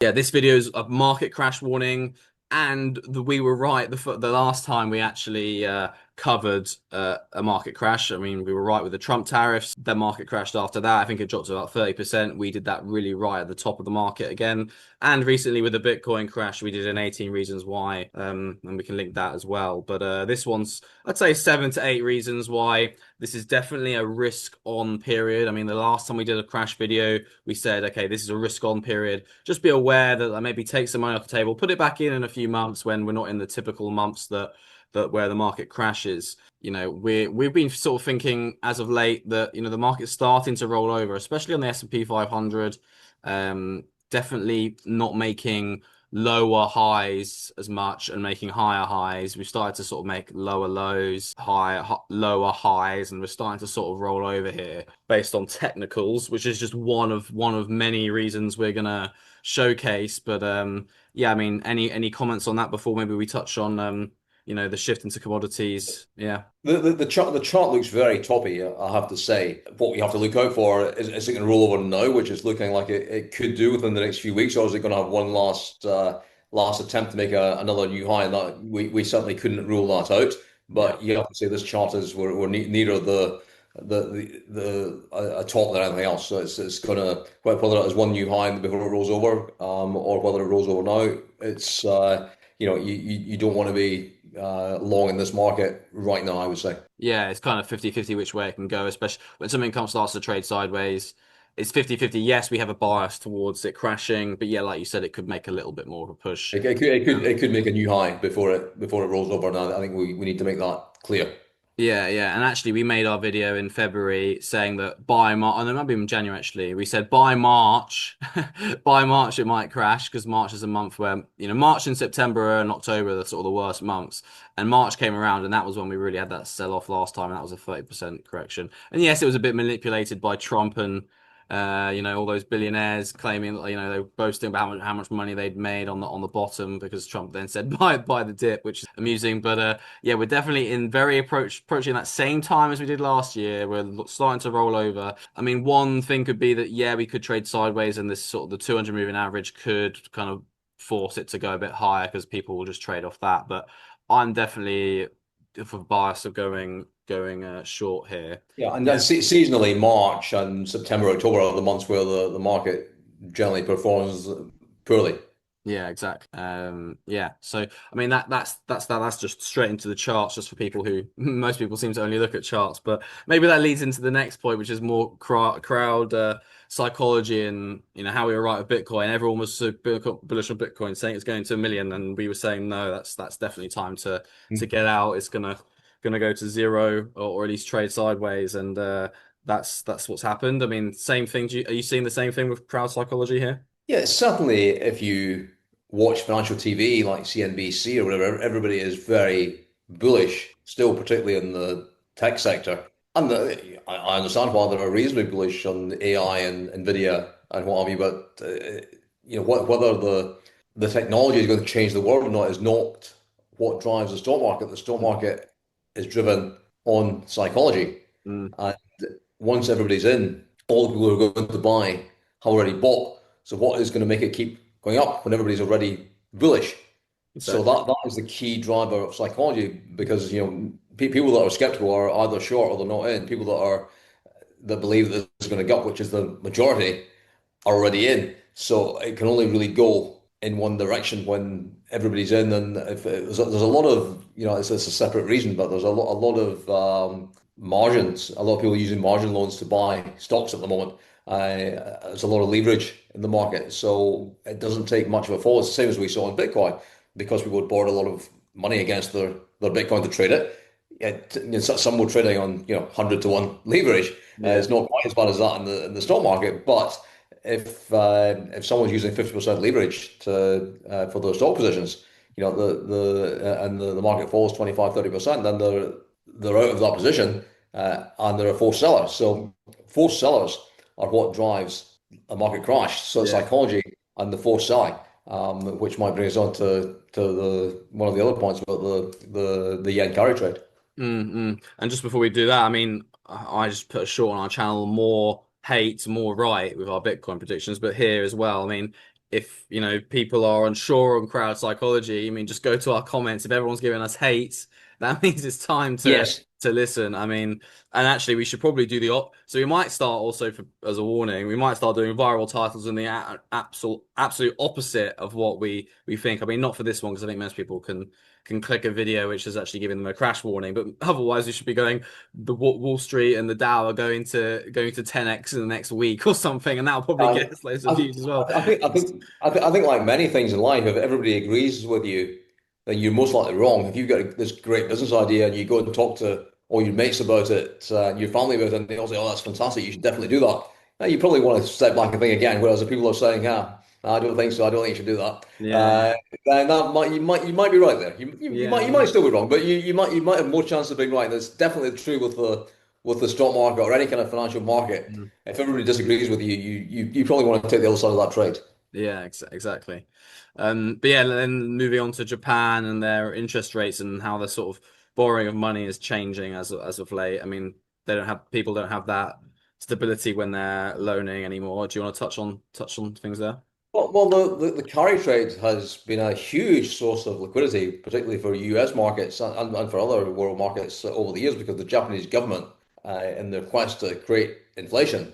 Yeah, this video is a market crash warning, and we were right the last time we actually covered a market crash. I mean, we were right with the Trump tariffs. The market crashed after that. I think it dropped to about 30%. We did that really right at the top of the market again. And recently with the Bitcoin crash, we did an 18 reasons why, and we can link that as well. But this one's, I'd say 7 to 8 reasons why this is definitely a risk on period. I mean, the last time we did a crash video, we said, okay, this is a risk on period. Just be aware that maybe take some money off the table, put it back in a few months when we're not in the typical months that where the market crashes. We've been sort of thinking as of late that the market's starting to roll over, especially on the S&P 500. Definitely not making lower highs as much and making higher highs. We've started to sort of make lower lows, lower highs, and we're starting to sort of roll over here based on technicals, which is just one of many reasons we're gonna showcase. But yeah, I mean, any comments on that before maybe we touch on the shift into commodities? Yeah. The chart looks very toppy, I have to say. What we have to look out for is it going to roll over now, which is looking like it could do within the next few weeks, or is it going to have one last attempt to make another new high? And that we certainly couldn't rule that out. Yeah. But you have to say this chart is we're neither the a top than anything else. So it's going to whether it is one new high before it rolls over, or whether it rolls over now. It's you don't want to be long in this market right now, I would say. Yeah, it's kind of 50-50 which way it can go, especially when something starts to trade sideways. It's 50-50. Yes, we have a bias towards it crashing, but yeah, like you said, it could make a little bit more of a push. It could make a new high before it rolls over. Now, I think we need to make that clear. Yeah, yeah. And actually, we made our video in February saying that by March, and it might be in January actually, we said by March, by March it might crash because March is a month where, March and September and October are the sort of the worst months. And March came around, and that was when we really had that sell off last time, and that was a 30% correction. And yes, it was a bit manipulated by Trump and all those billionaires claiming, they were boasting about how much money they'd made on the bottom because Trump then said buy the dip, which is amusing. But yeah, we're definitely in very approaching that same time as we did last year. We're starting to roll over. I mean, one thing could be that yeah, we could trade sideways, and this sort of the 200 moving average could kind of force it to go a bit higher because people will just trade off that. But I'm definitely for bias of going short here. Yeah, and then Yeah. seasonally, March and September, October are the months where the market generally performs poorly. Yeah, exactly. Yeah. So I mean that's just straight into the charts, just for people who most people seem to only look at charts. But maybe that leads into the next point, which is more crowd psychology and how we were right with Bitcoin. Everyone was so bullish on Bitcoin, saying it's going to 1 million, and we were saying no, that's definitely time to get out. It's gonna go to zero or at least trade sideways, and that's what's happened. I mean, same thing. Are you seeing the same thing with crowd psychology here? Yeah, certainly if you watch financial TV like CNBC or whatever, everybody is very bullish, still particularly in the tech sector. And I understand why they're reasonably bullish on AI and Nvidia and what have you, but whether the technology is going to change the world or not is not what drives the stock market. The stock market is driven on psychology. Mm, And once everybody's in, all the people who are going to buy have already bought. So what is going to make it keep going up when everybody's already bullish? So exactly. that is the key driver of psychology because people that are skeptical are either short or they're not in. People that believe that it's going to go up, which is the majority, are already in. So it can only really go in one direction when everybody's in. And if there's a lot of, it's a separate reason, but there's a lot of margins. A lot of people using margin loans to buy stocks at the moment. There's a lot of leverage in the market, so it doesn't take much of a fall. It's the same as we saw in Bitcoin because people had borrowed a lot of money against their Bitcoin to trade it. Some were trading on 100 to 1 leverage. Yeah. It's not quite as bad as that in the stock market, but if someone's using 50% leverage to for their stock positions, the market falls 25-30%, then they're out of that position and they're a forced seller. So forced sellers are what drives a market crash. So it's Yeah. psychology and the forced selling, which might bring us on to the one of the other points about the yen carry trade. And just before we do that, I mean, I just put a short on our channel, more hate, more right with our Bitcoin predictions, but here as well. I mean, if people are unsure on crowd psychology, I mean, just go to our comments. If everyone's giving us hate, that means it's time Yes. to listen. I mean, and actually, we should probably do the op. So we might start also for as a warning. We might start doing viral titles in the absolute opposite of what we think. I mean, not for this one because I think most people can click a video which is actually giving them a crash warning. But otherwise, we should be going the Wall Street and the Dow are going to 10x in the next week or something, and that'll probably Uh, get us loads of I, views as well. I think, like many things in life, if everybody agrees with you, then you're most likely wrong. If you've got this great business idea and you go and talk to all your mates about it, your family about it, and they all say, "Oh, that's fantastic! You should definitely do that." Now, you probably want to step back and think again. Whereas the people are saying, "Ah, I don't think so. I don't think you should do that." Yeah, Uh, yeah, then you might be right there. yeah, You might still be wrong, but you might have more chance of being right. That's definitely true with the stock market or any kind of financial market. mm, If everybody disagrees with you, you probably want to take the other side of that trade. yeah, exactly. But yeah, then moving on to Japan and their interest rates and how the sort of borrowing of money is changing as of late. I mean, people don't have that stability when they're loaning anymore. Do you want to touch on things there? The carry trade has been a huge source of liquidity, particularly for US markets and for other world markets over the years, because the Japanese government, in their quest to create inflation,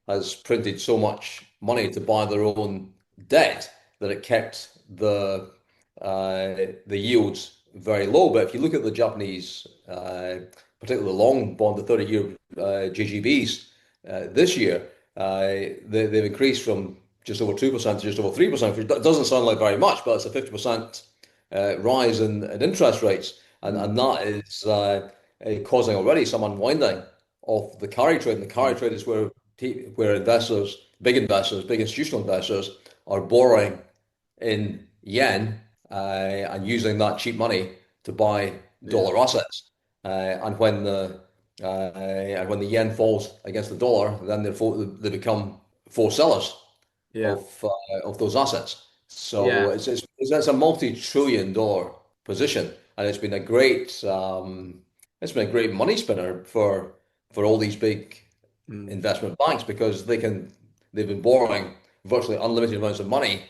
has printed so much money to buy their own debt that it kept the yields very low. But if you look at the Japanese, particularly the long bond, the 30-year JGBs, this year, they've increased from just over 2% to just over 3%, which doesn't sound like very much, but it's a 50% rise in interest rates. Mm, And that is causing already some unwinding of the carry trade. And the carry trade is where investors, big institutional investors, are borrowing in yen and using that cheap money to buy yeah, dollar assets. And when the yen falls against the dollar, then they become forced sellers yeah, of those assets. So yeah. it's a multi-trillion dollar position, and it's been a great money spinner for all these big Mm, investment banks because they've been borrowing virtually unlimited amounts of money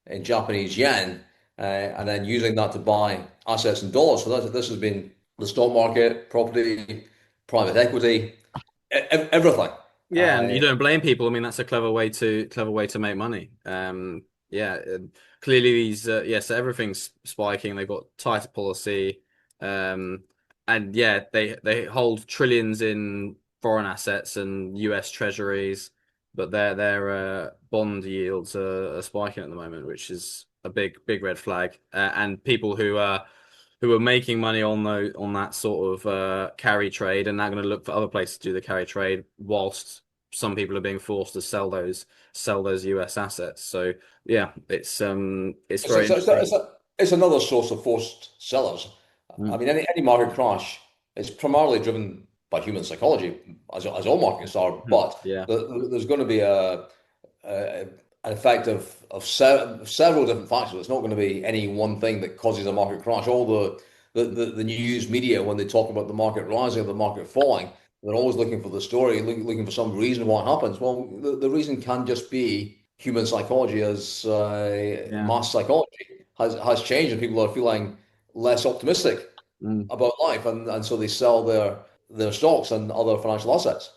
in Japanese yen, and then using that to buy assets in dollars. So this has been the stock market, property, private equity, everything. Yeah, and you Uh, don't blame people. I mean, that's a clever way to make money. Yeah, clearly so everything's spiking. They've got tighter policy, um, and yeah, they hold trillions in foreign assets and U.S. treasuries, but their bond yields are spiking at the moment, which is a big red flag. And people who are making money on that sort of carry trade and now going to look for other places to do the carry trade, whilst some people are being forced to sell those US assets. So yeah, it's It's, very it's, it's, interesting. it's, it's another source of forced sellers. I Mm, mean, any market crash is primarily driven by human psychology, as all markets are, mm, but yeah, there's going to be an effect of several different factors. It's not going to be any one thing that causes a market crash. All the news media, when they talk about the market rising or the market falling, they're always looking for the story, looking for some reason why it happens. Well, the reason can just be human psychology as yeah. mass psychology has changed and people are feeling less optimistic Mm. about life and so they sell their stocks and other financial assets.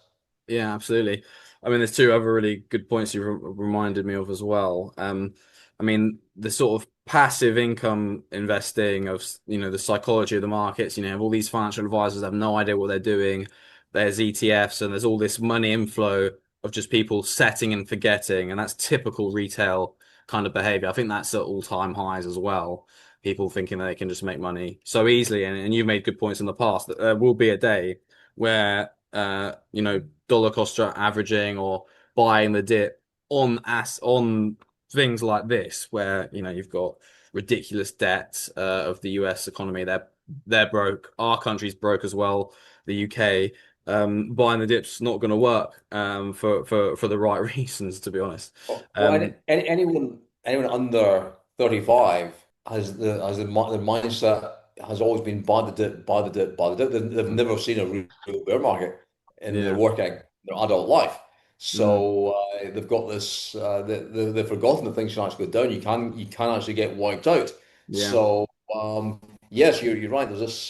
Yeah, absolutely. I mean, there's two other really good points you reminded me of as well. I mean, the sort of passive income investing of, the psychology of the markets, all these financial advisors have no idea what they're doing. There's ETFs and there's all this money inflow of just people setting and forgetting, and that's typical retail kind of behavior. I think that's at all-time highs as well. People thinking they can just make money so easily, and you've made good points in the past that there will be a day where dollar cost averaging or buying the dip on things like this, where you've got ridiculous debt of the US economy. They're broke. Our country's broke as well. The UK. Buying the dip's not going to work for the right reasons, to be honest. Well, Um, anyone under 35 their mindset has always been buy the dip, buy the dip, buy the dip. They've mm, never seen a real bear market in their yeah. working, their adult life. Mm, So they've got this. They've forgotten that things can actually go down. You can actually get wiped out. Yeah, So yes, you're right. There's this.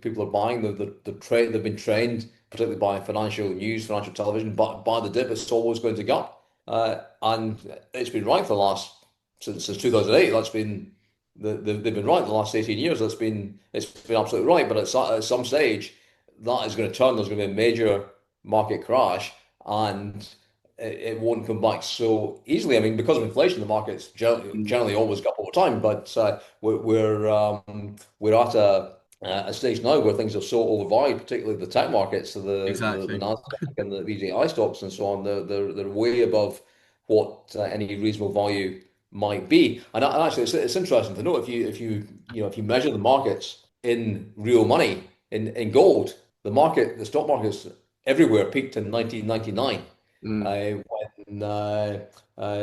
People are buying the trade. They've been trained, particularly by financial news, financial television. But by the dip, it's always going to go up. And it's been right for the last since 2008. That's been they've been right the last 18 years. It's been absolutely right. But at some stage, that is going to turn. There's going to be a major market crash, and it won't come back so easily. I mean, because of inflation, the markets mm, generally always go up over time. But we're at a stage now where things are so overvalued, particularly the tech markets, so the exactly. Nasdaq and these AI stocks and so on. They're way above what any reasonable value might be. And actually, it's interesting to know if you measure the markets in real money in gold, the stock markets everywhere peaked in 1999. Mm, When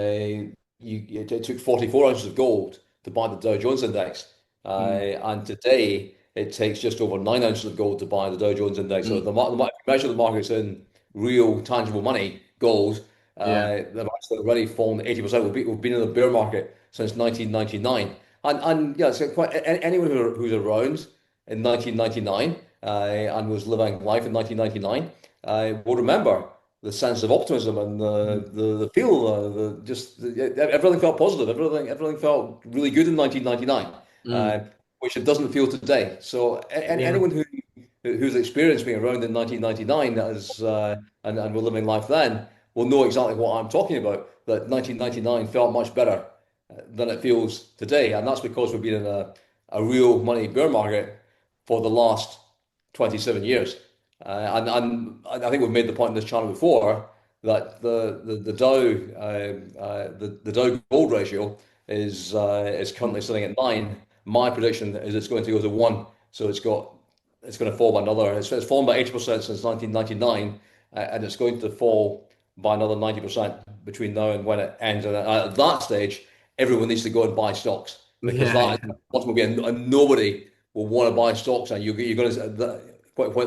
it took 44 ounces of gold to buy the Dow Jones index, mm, and today it takes just over 9 ounces of gold to buy the Dow Jones index. So mm. if you measure the markets in real tangible money, gold, Yeah. they've actually already fallen 80%. We've been in a bear market since 1999, and yeah, so anyone who's around in 1999 and was living life in 1999 will remember the sense of optimism and Mm, the feel, everything felt positive. Everything felt really good in 1999, mm. uh, which it doesn't feel today. So Yeah. anyone who's experienced being around in 1999 and were living life then will know exactly what I'm talking about. That 1999 felt much better than it feels today, and that's because we've been in a real money bear market for the last 27 years. And I think we've made the point in this channel before that the Dow gold ratio is currently sitting at 9. My prediction is it's going to go to 1. So it's going to fall by another. It's fallen by 80% since 1999, and it's going to fall by another 90% between now and when it ends. And at that stage, everyone needs to go and buy stocks because Yeah. that is Yeah. ultimately, and nobody will want to buy stocks. And you're going to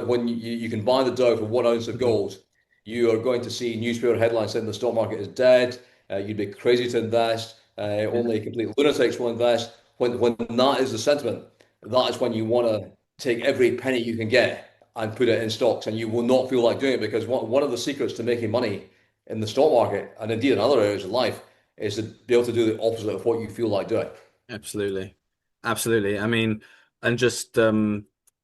when you can buy the Dow for 1 ounce of Mm, gold, you are going to see newspaper headlines saying the stock market is dead. You'd be crazy to invest. yeah. Only complete lunatics will invest. When that is the sentiment, that is when you want to take every penny you can get and put it in stocks, and you will not feel like doing it because one of the secrets to making money in the stock market and indeed in other areas of life is to be able to do the opposite of what you feel like doing. Absolutely. Absolutely. I mean, and just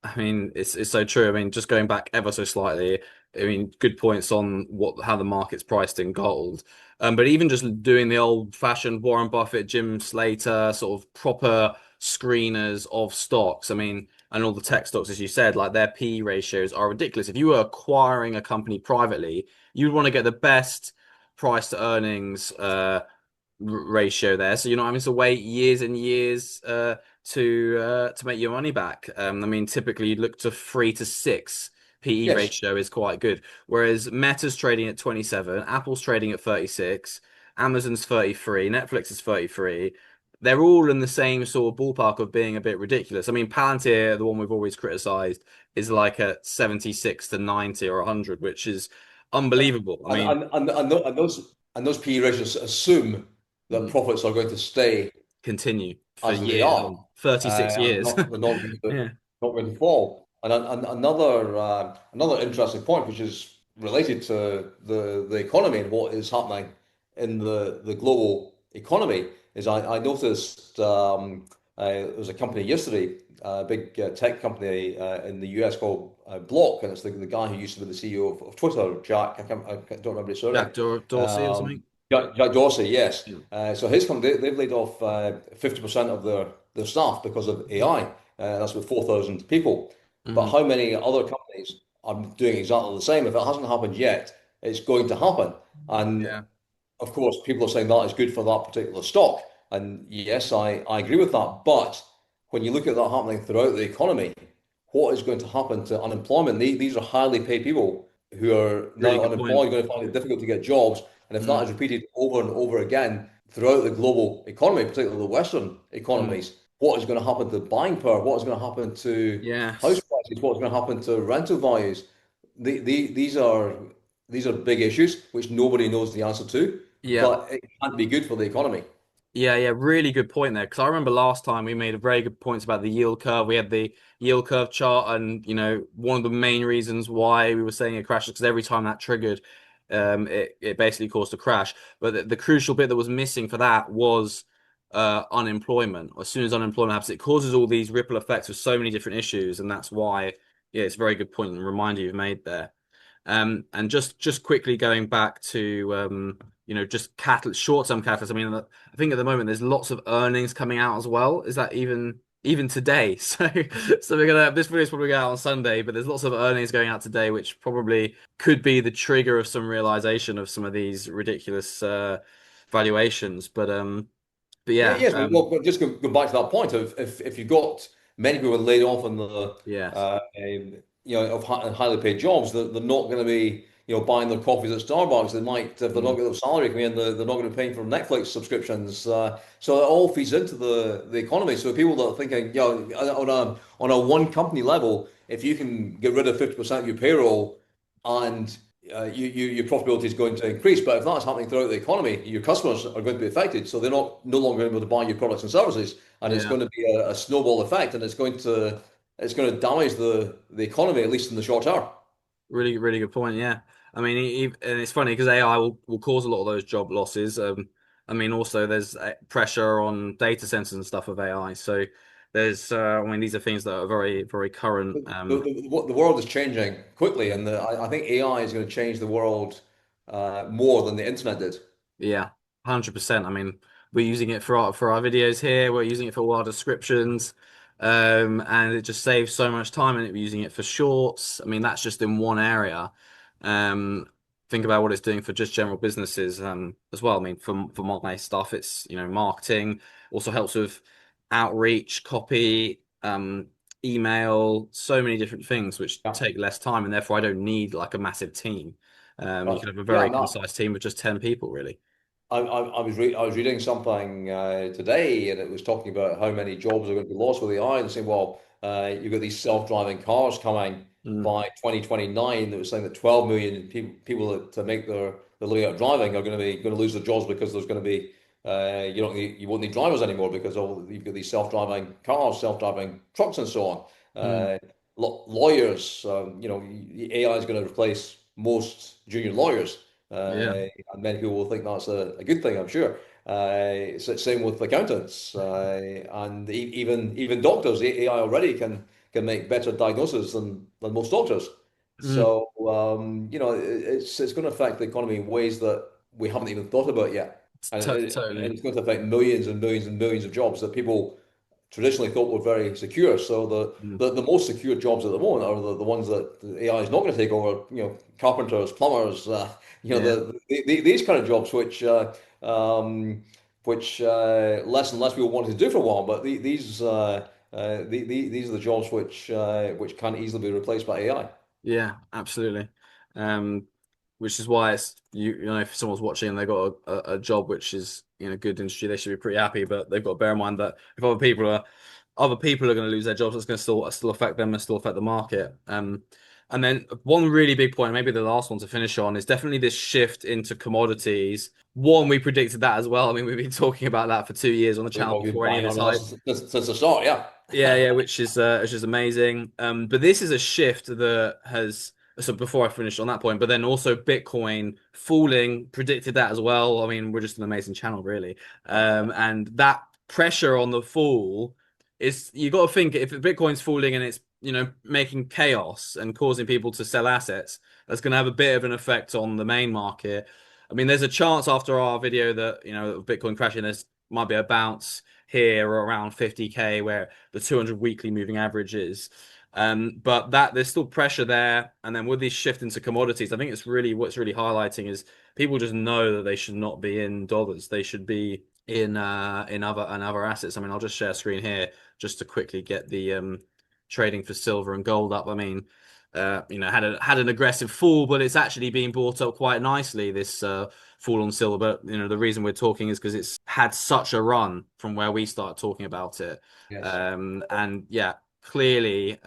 I mean, it's so true. I mean, just going back ever so slightly, I mean, good points on what how the market's priced in gold. But even just doing the old-fashioned Warren Buffett, Jim Slater sort of proper screeners of stocks. I mean, and all the tech stocks, as you said, like their P ratios are ridiculous. If you were acquiring a company privately, you'd want to get the best price to earnings ratio there. So you're not having to wait years and years to make your money back. I mean, typically you'd look to 3 to 6 PE Yes. ratio is quite good. Whereas Meta's trading at 27, Apple's trading at 36, Amazon's 33, Netflix is 33. They're all in the same sort of ballpark of being a bit ridiculous. I mean, Palantir, the one we've always criticized, is like at 76 to 90 or 100, which is unbelievable. I And, mean, and, and, and, those PE ratios assume that mm, profits are going to stay continue for as they years are, on 36 and years. not they're Yeah. not going to fall. And another interesting point, which is related to the economy and what is happening in the global economy, is I noticed there was a company yesterday, a big tech company in the US called Block, and it's the guy who used to be the CEO of Twitter, Jack. I don't remember his surname. Dorsey or something. Jack Dorsey, yes. Yeah. So his company, they've laid off 50% of their staff because of AI. That's with 4,000 people. But Hmm. how many other companies are doing exactly the same? If it hasn't happened yet, it's going to happen. And Yeah. of course, people are saying that is good for that particular stock. And yes, I agree with that. But when you look at that happening throughout the economy, what is going to happen to unemployment? These are highly paid people who are Really now good point. unemployed, going to find it difficult to get jobs. And if that Mm. is repeated over and over again throughout the global economy, particularly the Western Mm. economies, what is going to happen to buying power? What is going to happen to house Yes. prices? What's going to happen to rental values? These are these are big issues which nobody knows the answer to, Yeah. but it can't be good for the economy. Yeah, yeah, really good point there. Because I remember last time we made a very good points about the yield curve. We had the yield curve chart, and one of the main reasons why we were saying it crashed is because every time that triggered, it basically caused a crash. But the crucial bit that was missing for that was unemployment. As soon as unemployment happens, it causes all these ripple effects with so many different issues, and that's why, yeah, it's a very good point and reminder you've made there. And just quickly going back to just short-term catalysts. I mean, I think at the moment there's lots of earnings coming out as well. Is that even today? So we're gonna this video is probably going out on Sunday, but there's lots of earnings going out today, which probably could be the trigger of some realization of some of these ridiculous valuations. But Yeah, yeah, yes, but just go back to that point of if you've got many people laid off in the yes, of highly paid jobs, they're not going to be buying their coffees at Starbucks. They might, if they're not mm, getting their salary coming in, they're not going to be paying for Netflix subscriptions. So it all feeds into the economy. So people that are thinking, on a one company level, if you can get rid of 50% of your payroll and your profitability is going to increase. But if that's happening throughout the economy, your customers are going to be affected. So they're not no longer able to buy your products and services, and it's yeah. going to be a snowball effect, and it's going to damage the economy at least in the short term. Really, really good point. Yeah. I mean, and it's funny because AI will cause a lot of those job losses. I mean, also there's pressure on data centers and stuff of AI. So I mean, these are things that are very, very current. The world is changing quickly, and I think AI is going to change the world more than the internet did. Yeah, 100%. I mean, we're using it for our videos here. We're using it for all our descriptions, and it just saves so much time. And we're using it for shorts. I mean, that's just in one area. Um, think about what it's doing for just general businesses, as well. I mean, for my stuff, it's marketing. Also helps with outreach, copy, email, so many different things which Yeah. take less time, and therefore I don't need like a massive team. You can have a Yeah, very no. concise team with just 10 people, really. I was reading something today, and it was talking about how many jobs are going to be lost with AI, and saying, well, you've got these self-driving cars coming Mm, by 2029. That was saying that 12 million people that to make their living out driving are going to lose their jobs because there's going to be you won't need drivers anymore because you've got these self-driving cars, self-driving trucks, and so on. mm, Lawyers, AI is going to replace most junior lawyers. yeah. And many people will think that's a good thing, I'm sure. Same with accountants and even doctors. AI already can make better diagnoses than most doctors. Mm, So it's going to affect the economy in ways that we haven't even thought about yet, and totally. it's going to affect millions and millions and millions of jobs that people traditionally thought were very secure. So Mm, the most secure jobs at the moment are the ones that the AI is not going to take over. Carpenters, plumbers, yeah. these kind of jobs, which less and less people wanted to do for a while. But these are the jobs which can't easily be replaced by AI. Yeah, absolutely. Um, which is why it's if someone's watching and they've got a job which is good industry, they should be pretty happy. But they've got to bear in mind that if other people are going to lose their jobs, it's going to still affect them and still affect the market. And then one really big point, maybe the last one to finish on, is definitely this shift into commodities. One, we predicted that as well. I mean, we've been talking about that for 2 years on the channel We've been before any of banging this on that hype. since the start. Yeah. Yeah, yeah, which is amazing. But this is a shift that has so before I finish on that point, but then also Bitcoin falling, predicted that as well. I mean, we're just an amazing channel, really. And that pressure on the fall is you got to think if Bitcoin's falling and it's making chaos and causing people to sell assets, that's going to have a bit of an effect on the main market. I mean, there's a chance after our video that Bitcoin crashing, there's might be a bounce here around 50K where the 200 weekly moving average is. But that there's still pressure there. And then with this shift into commodities, I think what's really highlighting is people just know that they should not be in dollars. They should be in other assets. I mean, I'll just share screen here just to quickly get the trading for silver and gold up. I mean, had an aggressive fall, but it's actually been brought up quite nicely, this fall on silver. But the reason we're talking is because it's had such a run from where we started talking about it. Yes. And yeah, clearly,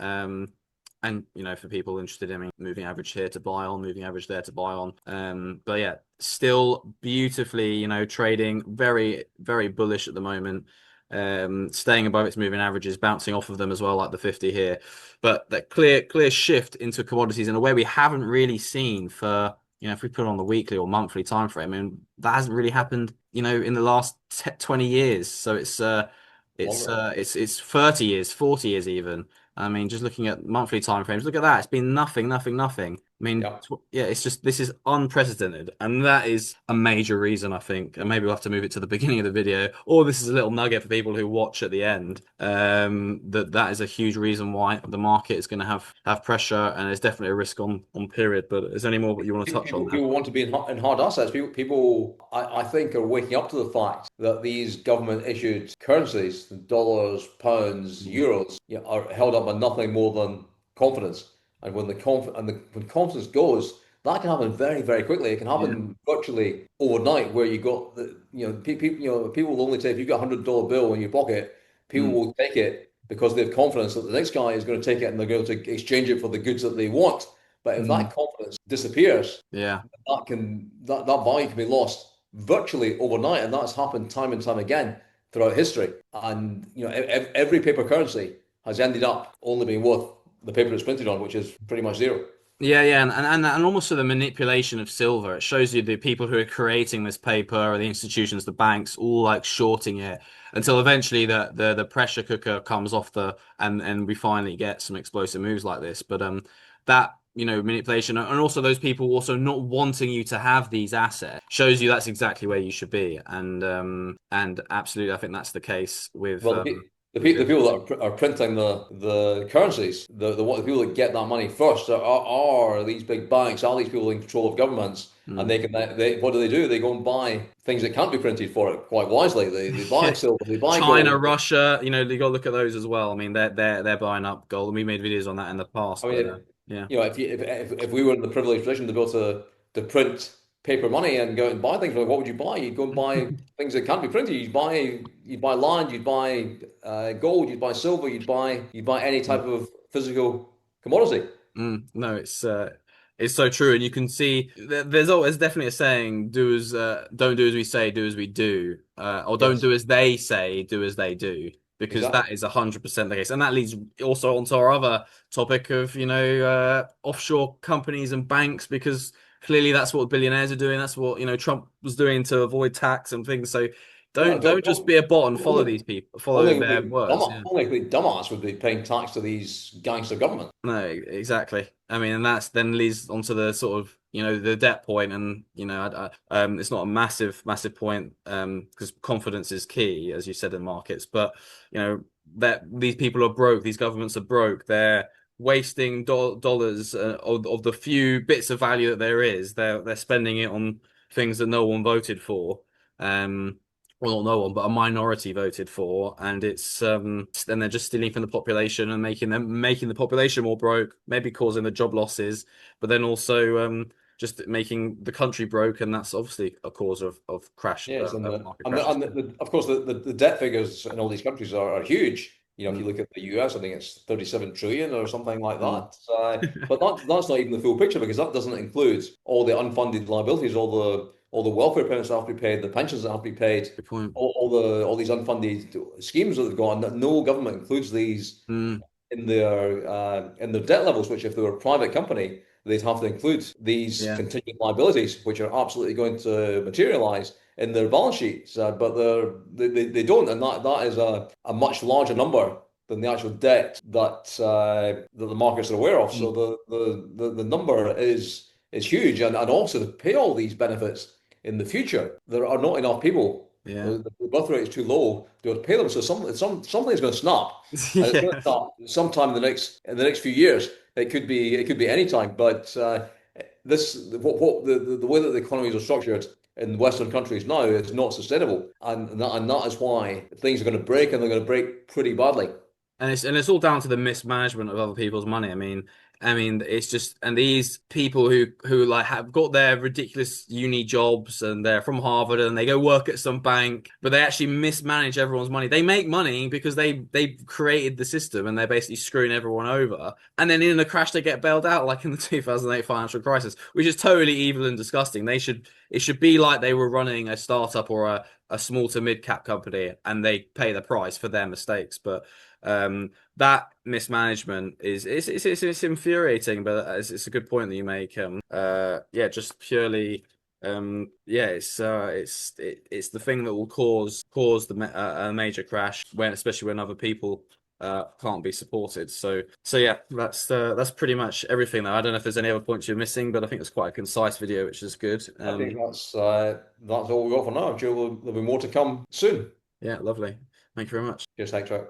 And for people interested in moving average here to buy on, moving average there to buy on. But yeah, still beautifully, trading very, very bullish at the moment. Staying above its moving averages, bouncing off of them as well, like the 50 here. But that clear shift into commodities in a way we haven't really seen for, if we put on the weekly or monthly time frame, and that hasn't really happened, in the last 20 years. So Longer. it's 30 years, 40 years even. I mean, just looking at monthly time frames, look at that. It's been nothing, nothing, nothing. I mean, Yeah. yeah, it's just this is unprecedented, and that is a major reason I think. And maybe we'll have to move it to the beginning of the video, or this is a little nugget for people who watch at the end. That is a huge reason why the market is going to have pressure, and there's definitely a risk on period. But is there any more you want to touch on that? People want to be in hard assets. People I think, are waking up to the fact that these government issued currencies, dollars, pounds, euros, are held up by nothing more than confidence. And when confidence goes, that can happen very, very quickly. It can Yeah. happen virtually overnight, where you got people will only take, if you've got $100 bill in your pocket, people Mm. will take it because they have confidence that the next guy is going to take it and they're going to exchange it for the goods that they want. But if Mm. that confidence disappears, Yeah. that value can be lost virtually overnight, and that's happened time and time again throughout history. And every paper currency has ended up only being worth the paper it's printed on, which is pretty much zero. Yeah, yeah, and almost to the manipulation of silver. It shows you the people who are creating this paper, or the institutions, the banks, all like shorting it until eventually the pressure cooker comes off and we finally get some explosive moves like this. But that manipulation, and also those people also not wanting you to have these assets, shows you that's exactly where you should be. And absolutely, I think that's the case with Well, the people that are printing the currencies, the people that get that money first are these big banks, are these people in control of governments, and mm. they what do? They go and buy things that can't be printed for it quite wisely. They buy Yeah. silver, they buy China, gold. Russia, you got to look at those as well. I mean, they're buying up gold, and we made videos on that in the I past. mean, But yeah, if we were in the privileged position to be able to print paper money and go out and buy things, like, what would you buy? You'd go and buy things that can't be printed. You'd buy land, you'd buy gold, you'd buy silver, you'd buy any type Mm. of physical commodity. No, it's so true, and you can see there's definitely a saying: don't do as we say, do as we do, or don't Yes, do as they say, do as they do. Because exactly. that is 100% the case, and that leads also onto our other topic of offshore companies and banks, because clearly that's what billionaires are doing. That's what Trump was doing to avoid tax and things. So Yeah, don't just be a bot and follow only these people, follow their words. Yeah. only a complete dumbass would be paying tax to these gangster government. No, exactly. I mean, and that's then leads onto the sort of, the debt point, and it's not a massive point, because confidence is key, as you said, in markets. But that these people are broke, these governments are broke. They're wasting dollars, of the few bits of value that there is. They're spending it on things that no one voted for. Um, well, not no one, but a minority voted for, and then they're just stealing from the population and making the population more broke, maybe causing the job losses, but then also just making the country broke, and that's obviously a cause of crash, Yes, and market crashes. of course the debt figures in all these countries are huge. If you Mm, look at the US, I think it's 37 trillion or something like mm. that. But that's not even the full picture, because that doesn't include all the unfunded liabilities, all the welfare payments that have to be paid, the pensions that have to be paid, Good point. all these unfunded schemes that they've got. And no government includes these Mm, in their debt levels, which if they were a private company, they'd have to include these yeah, contingent liabilities, which are absolutely going to materialize in their balance sheets. But they don't, and that is a much larger number than the actual debt that the markets are aware of. So mm, the number is huge, and also to pay all these benefits in the future, there are not enough people. yeah, The birth rate is too low to pay them. So something's going to snap, and it's going to yeah, start sometime in the next few years. It could be any time, but what the way that the economies are structured in Western countries now is not sustainable, and that is why things are going to break, and they're going to break pretty badly. and it's all down to the mismanagement of other people's money. I mean, I mean, it's just, and these people who like have got their ridiculous uni jobs and they're from Harvard and they go work at some bank, but they actually mismanage everyone's money. They make money because they created the system and they're basically screwing everyone over. And then in a crash, they get bailed out, like in the 2008 financial crisis, which is totally evil and disgusting. It should be like they were running a startup or a small to mid cap company and they pay the price for their mistakes. But that mismanagement it's infuriating, but it's a good point that you make. Yeah, just purely, yeah, it's the thing that will cause a major crash when, especially when other people can't be supported. So yeah, that's pretty much everything. Though I don't know if there's any other points you're missing, but I think it's quite a concise video, which is good. I think that's all we got for now. I'm sure there'll be more to come soon. Yeah, lovely. Thank you very much. Just thanks, right.